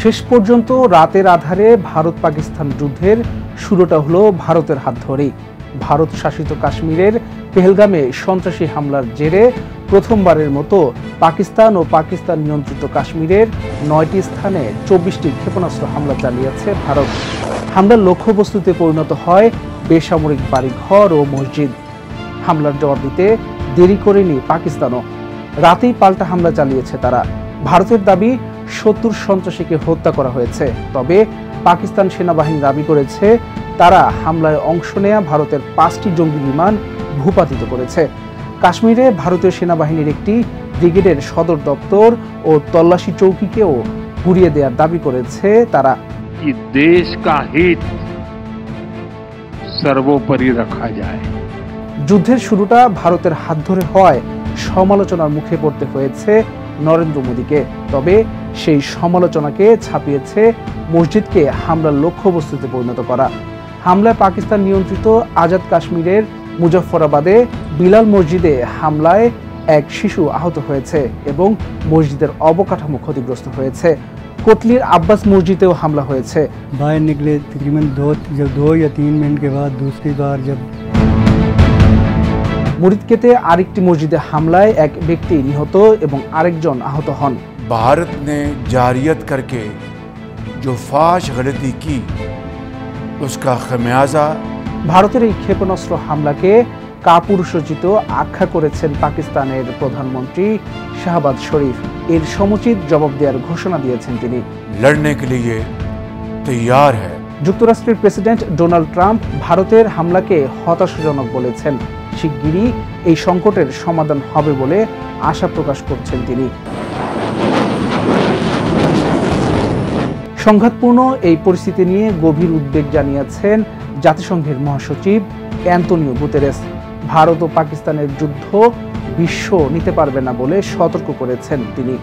শেষ পর্যন্ত রাতের আধারে ভারত পাকিস্তান যুদ্ধের শুরুটা হলো ভারতের হাত ধরেই। ভারত শাসিত কাশ্মীরের পেহেলগামে সন্ত্রাসী হামলার জেরে প্রথমবারের মতো পাকিস্তান ও পাকিস্তান নিয়ন্ত্রিত কাশ্মীরের 9টি স্থানে 24টি ক্ষেপণাস্ত্র হামলা চালিয়েছে ভারত। হামলার লক্ষ্যবস্তুতে পরিণত হয় বেসামরিক বাড়িঘর ও মসজিদ। হামলার জবাব দিতে দেরি করেনি পাকিস্তানও। রাতেই পাল্টা হামলা চালিয়েছে তারা। ভারতের দাবি 70 সন্ত্রাসীকে হত্যা করা হয়েছে, তবে পাকিস্তান সেনাবাহিনী দাবি করেছে তারা হামলায় অংশ নেয়া ভারতের 5টি জঙ্গি বিমান ভূপাতিত করেছে। কাশ্মীরে ভারতীয় সেনাবাহিনীর একটি ব্রিগেডের সদর দপ্তর ও তল্লাশি চৌকিকেও গুড়িয়ে দেওয়ার দাবি করেছে তারা। দেশ কা হিত সর্বোপরি রাখা যায়। যুদ্ধের শুরুটা ভারতের হাত ধরে হওয়ায় সমালোচনার মুখে পড়তে হয়েছে নরেন্দ্র মোদীকে। তবে সেই সমালোচনাকে ছাপিয়েছে মসজিদকে হামলার লক্ষ্যবস্তুতে পরিণত করা। হামলায় পাকিস্তান নিয়ন্ত্রিত আজাদ কাশ্মীরের মুজফ্ফরাবাদে বিলাল মসজিদে হামলায় এক শিশু আহত হয়েছে এবং মসজিদের অবকাঠামো ক্ষতিগ্রস্ত হয়েছে। কোটলির আব্বাস মসজিদেও হামলা হয়েছে। बाहर निकले तकरीबन 2 या 3 मिनट के बाद दूसरी बार जब মুরিদকেতে আরেকটি মসজিদে হামলায় এক ব্যক্তি নিহত এবং আরেকজন আহত হন। भारत ने जारियत करके जो फाश गलती की उसका खमियाजा। ভারতের এই ক্ষেপণাস্ত্র হামলাকে কাপুরুষোচিত আখ্যা করেছেন পাকিস্তানের প্রধানমন্ত্রী শাহবাজ শরীফ। এর সমুচিত জবাব দেওয়ার ঘোষণা দিয়েছেন তিনি। लड़ने के लिए तैयार है। যুক্তরাষ্ট্রের প্রেসিডেন্ট ডোনাল্ড ট্রাম্প ভারতের হামলাকে হতাশাজনক বলেছেন। শিগগিরই এই সংকটের সমাধান হবে বলে আশা প্রকাশ করছেন তিনি। সংঘাতপূর্ণ এই পরিস্থিতি নিয়ে গভীর উদ্বেগ জানিয়েছেন জাতিসংঘের মহাসচিব অ্যান্তোনিও গুতেরেস। ভারত ও পাকিস্তানের যুদ্ধ বিশ্ব নিতে পারবে না বলে সতর্ক করেছেন তিনি।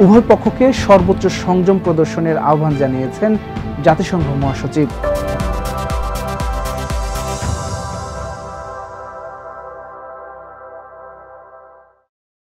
উভয় পক্ষকে সর্বোচ্চ সংযম প্রদর্শনের আহ্বান জানিয়েছেন জাতিসংঘ মহাসচিব।